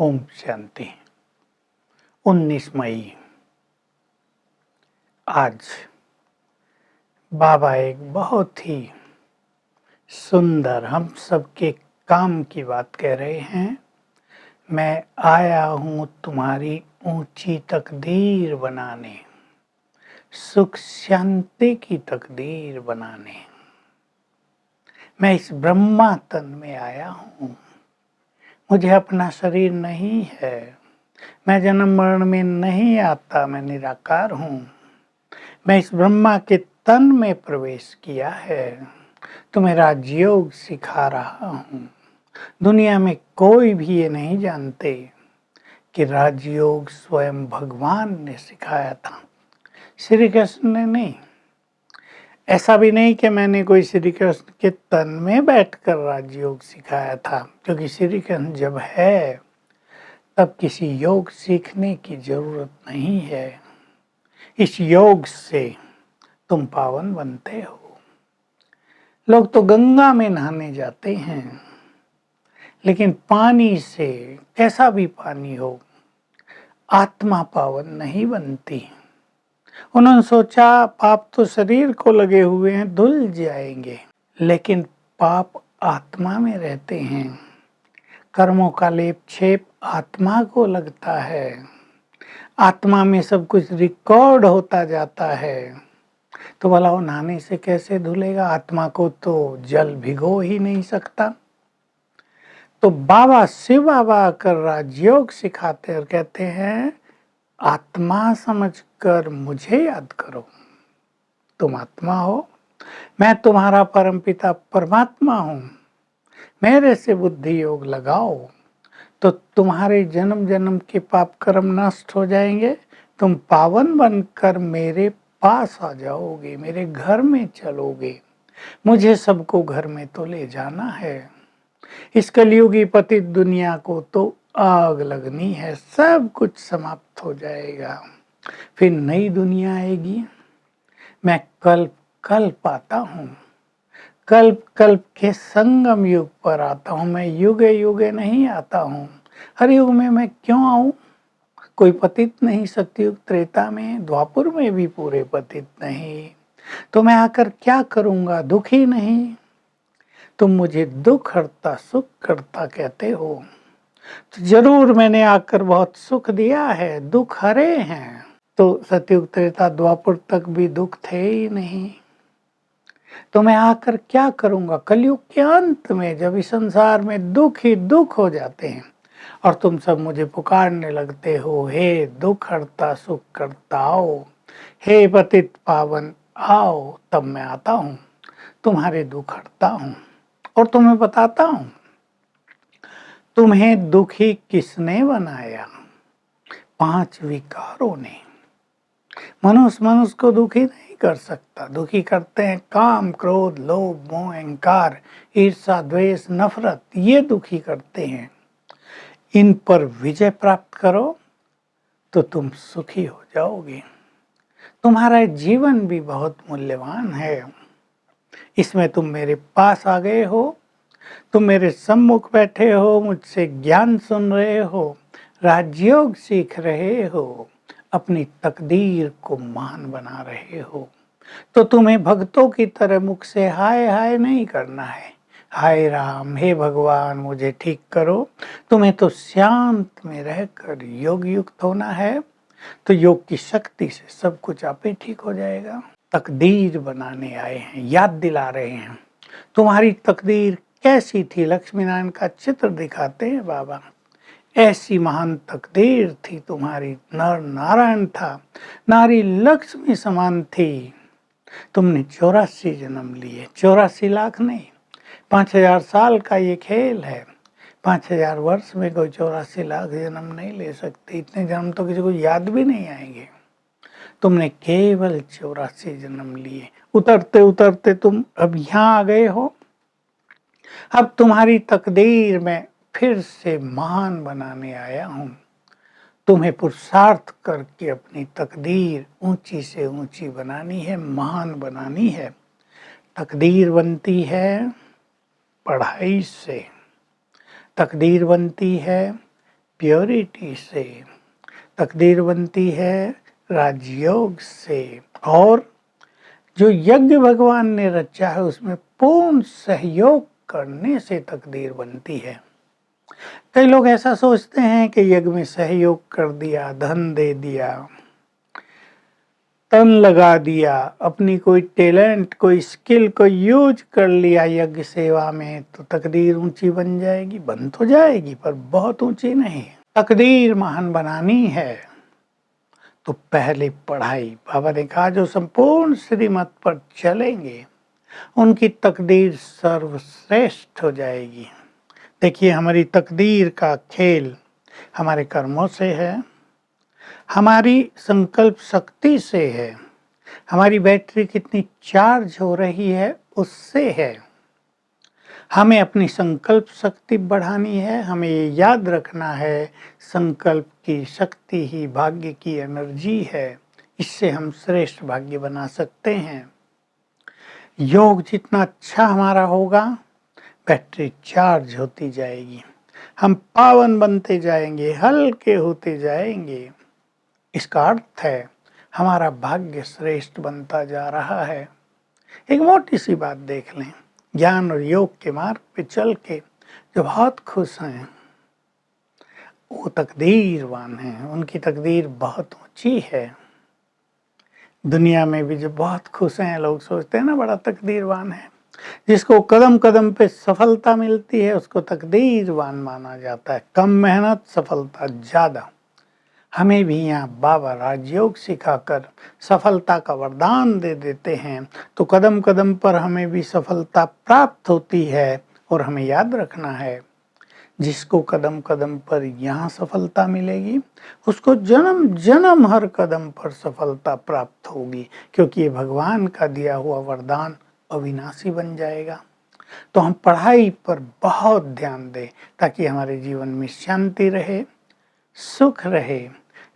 ओम शांति। 19 मई। आज बाबा एक बहुत ही सुंदर हम सबके काम की बात कह रहे हैं। मैं आया हूँ तुम्हारी ऊंची तकदीर बनाने, सुख शांति की तकदीर बनाने। मैं इस ब्रह्मा तन में आया हूँ। मुझे अपना शरीर नहीं है। मैं जन्म मरण में नहीं आता। मैं निराकार हूँ। मैं इस ब्रह्मा के तन में प्रवेश किया है। तुम्हें राजयोग सिखा रहा हूँ। दुनिया में कोई भी ये नहीं जानते कि राजयोग स्वयं भगवान ने सिखाया था, श्री कृष्ण ने नहीं। ऐसा भी नहीं कि मैंने कोई श्री कृष्ण के तन में बैठकर राजयोग सिखाया था, क्योंकि श्री कृष्ण जब है तब किसी योग सीखने की जरूरत नहीं है। इस योग से तुम पावन बनते हो। लोग तो गंगा में नहाने जाते हैं, लेकिन पानी से, कैसा भी पानी हो, आत्मा पावन नहीं बनती। उन्होंने सोचा पाप तो शरीर को लगे हुए हैं, धुल जाएंगे, लेकिन पाप आत्मा में रहते हैं। कर्मों का लेप छेप आत्मा को लगता है। आत्मा में सब कुछ रिकॉर्ड होता जाता है। तो भला वो नहाने से कैसे धुलेगा? आत्मा को तो जल भिगो ही नहीं सकता। तो बाबा शिव बाबा आकर राजयोग सिखाते और कहते हैं, आत्मा समझकर मुझे याद करो। तुम आत्मा हो, मैं तुम्हारा परमपिता परमात्मा हूँ। मेरे से बुद्धि योग लगाओ तो तुम्हारे जन्म जन्म के पाप कर्म नष्ट हो जाएंगे। तुम पावन बनकर मेरे पास आ जाओगे, मेरे घर में चलोगे। मुझे सबको घर में तो ले जाना है। इस कलयुगी पतित दुनिया को तो आग लगनी है। सब कुछ समाप्त हो जाएगा, फिर नई दुनिया आएगी। मैं कल्प कल्प आता हूँ। कल्प कल्प के संगम युग पर आता हूँ। मैं युगे युगे नहीं आता हूँ। हर युग में मैं क्यों आऊँ? कोई पतित नहीं। सतयुग त्रेता में, द्वापुर में भी पूरे पतित नहीं। तो मैं आकर क्या करूँगा? दुखी नहीं। तुम मुझे दुख हरता सुख करता कहते हो, तो जरूर मैंने आकर बहुत सुख दिया है, दुख हरे हैं। तो सतयुग त्रेता द्वापुर तक भी दुख थे ही नहीं। तो मैं आकर क्या करूँगा? कलयुग के अंत में जब इस संसार में दुख ही दुख हो जाते हैं और तुम सब मुझे पुकारने लगते हो, हे दुख हरता सुख करता आओ, हे पतित पावन आओ, तब मैं आता हूँ, तुम्हारे दुख हरता हूँ और तुम्हें बताता हूँ तुम्हें दुखी किसने बनाया? 5 विकारों ने। मनुष्य को दुखी नहीं कर सकता। दुखी करते हैं काम, क्रोध, लोभ, मोह, अहंकार, ईर्ष्या, द्वेष, नफरत। ये दुखी करते हैं। इन पर विजय प्राप्त करो तो तुम सुखी हो जाओगे। तुम्हारा जीवन भी बहुत मूल्यवान है। इसमें तुम मेरे पास आ गए हो, तुम मेरे सम्मुख बैठे हो, मुझसे ज्ञान सुन रहे हो, राजयोग सीख रहे हो, अपनी तकदीर को महान बना रहे हो। तो तुम्हें भक्तों की तरह मुख से हाय हाय नहीं करना है, हाय राम, हे भगवान मुझे ठीक करो। तुम्हें तो शांत में रहकर योग युक्त होना है। तो योग की शक्ति से सब कुछ आप ही ठीक हो जाएगा। तकदीर बनाने आए हैं, याद दिला रहे हैं। तुम्हारी तकदीर कैसी थी? लक्ष्मी नारायण का चित्र दिखाते हैं बाबा। ऐसी महान तकदीर थी तुम्हारी। नर नारायण था, नारी लक्ष्मी समान थी। तुमने 84 जन्म लिए। 84 लाख नहीं, 5000 साल का ये खेल है। 5000 वर्ष में कोई 84 लाख जन्म नहीं ले सकते। इतने जन्म तो किसी को याद भी नहीं आएंगे। तुमने केवल 84 जन्म लिए। उतरते उतरते तुम अब यहाँ आ गए हो। अब तुम्हारी तकदीर में फिर से महान बनाने आया हूँ। तुम्हें पुरुषार्थ करके अपनी तकदीर ऊंची से ऊंची बनानी है, महान बनानी है। तकदीर बनती है पढ़ाई से, तकदीर बनती है प्योरिटी से, तकदीर बनती है राजयोग से, और जो यज्ञ भगवान ने रचा है उसमें पूर्ण सहयोग करने से तकदीर बनती है। कई लोग ऐसा सोचते हैं कि यज्ञ में सहयोग कर दिया, धन दे दिया, तन लगा दिया, अपनी कोई टैलेंट, कोई स्किल को यूज कर लिया यज्ञ सेवा में, तो तकदीर ऊंची बन जाएगी। बन तो जाएगी पर बहुत ऊंची नहीं। तकदीर महान बनानी है तो पहले पढ़ाई। बाबा ने कहा जो संपूर्ण श्रीमत पर चलेंगे उनकी तकदीर सर्वश्रेष्ठ हो जाएगी। देखिए, हमारी तकदीर का खेल हमारे कर्मों से है, हमारी संकल्प शक्ति से है, हमारी बैटरी कितनी चार्ज हो रही है उससे है। हमें अपनी संकल्प शक्ति बढ़ानी है। हमें ये याद रखना है, संकल्प की शक्ति ही भाग्य की एनर्जी है। इससे हम श्रेष्ठ भाग्य बना सकते हैं। योग जितना अच्छा हमारा होगा, बैटरी चार्ज होती जाएगी, हम पावन बनते जाएंगे, हल्के होते जाएंगे। इसका अर्थ है हमारा भाग्य श्रेष्ठ बनता जा रहा है। एक मोटी सी बात देख लें, ज्ञान और योग के मार्ग पे चल के जो बहुत खुश हैं वो तकदीरवान हैं, उनकी तकदीर बहुत ऊंची है। दुनिया में भी जो बहुत खुश हैं, लोग सोचते हैं ना बड़ा तकदीरवान है। जिसको कदम कदम पे सफलता मिलती है उसको तकदीरवान माना जाता है। कम मेहनत, सफलता ज़्यादा। हमें भी यहाँ बाबा राजयोग सिखाकर सफलता का वरदान दे देते हैं, तो कदम कदम पर हमें भी सफलता प्राप्त होती है। और हमें याद रखना है, जिसको कदम कदम पर यहाँ सफलता मिलेगी उसको जन्म जन्म हर कदम पर सफलता प्राप्त होगी, क्योंकि ये भगवान का दिया हुआ वरदान अविनाशी बन जाएगा। तो हम पढ़ाई पर बहुत ध्यान दें ताकि हमारे जीवन में शांति रहे, सुख रहे,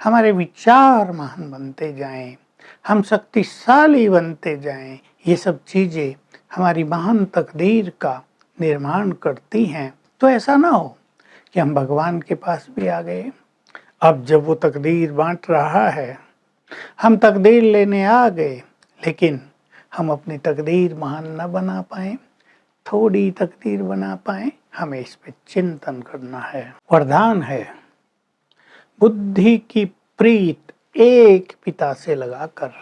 हमारे विचार महान बनते जाएं, हम शक्तिशाली बनते जाएं। ये सब चीज़ें हमारी महान तकदीर का निर्माण करती हैं। तो ऐसा ना हो कि हम भगवान के पास भी आ गए, अब जब वो तकदीर बांट रहा है हम तकदीर लेने आ गए, लेकिन हम अपनी तकदीर महान न बना पाए, थोड़ी तकदीर बना पाए। हमें इस पे चिंतन करना है। वरदान है बुद्धि की प्रीत एक पिता से लगाकर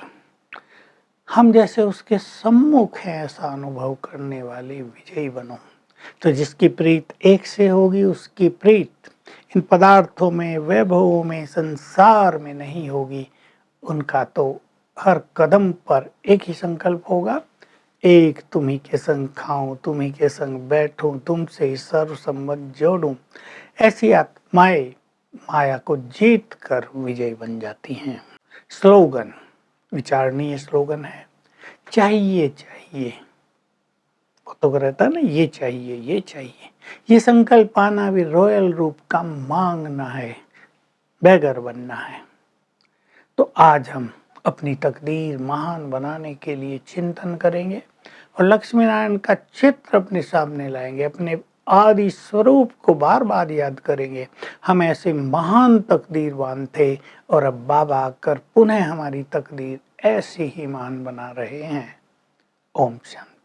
हम जैसे उसके सम्मुख हैं ऐसा अनुभव करने वाले विजयी बनो। तो जिसकी प्रीत एक से होगी उसकी प्रीत इन पदार्थों में, वैभवों में, संसार में नहीं होगी। उनका तो हर कदम पर एक ही संकल्प होगा, एक तुम्ही के संग खाऊं, तुम्ही के संग बैठूं, तुमसे ही सर्व संबंध जोड़ूं। ऐसी आत्माएं माया को जीत कर विजयी बन जाती हैं। स्लोगन, विचारणीय स्लोगन है, चाहिए चाहिए। तो रहता ना, ये चाहिए ये चाहिए। ये संकल्प पाना भी रॉयल रूप का मांगना है, बेगर बनना है। तो आज हम अपनी तकदीर महान बनाने के लिए चिंतन करेंगे और लक्ष्मी नारायण का चित्र अपने सामने लाएंगे, अपने आदि स्वरूप को बार बार याद करेंगे। हम ऐसे महान तकदीरवान थे और अब बाबा आकर पुनः हमारी तकदीर ऐसी ही महान बना रहे हैं। ओम शांति।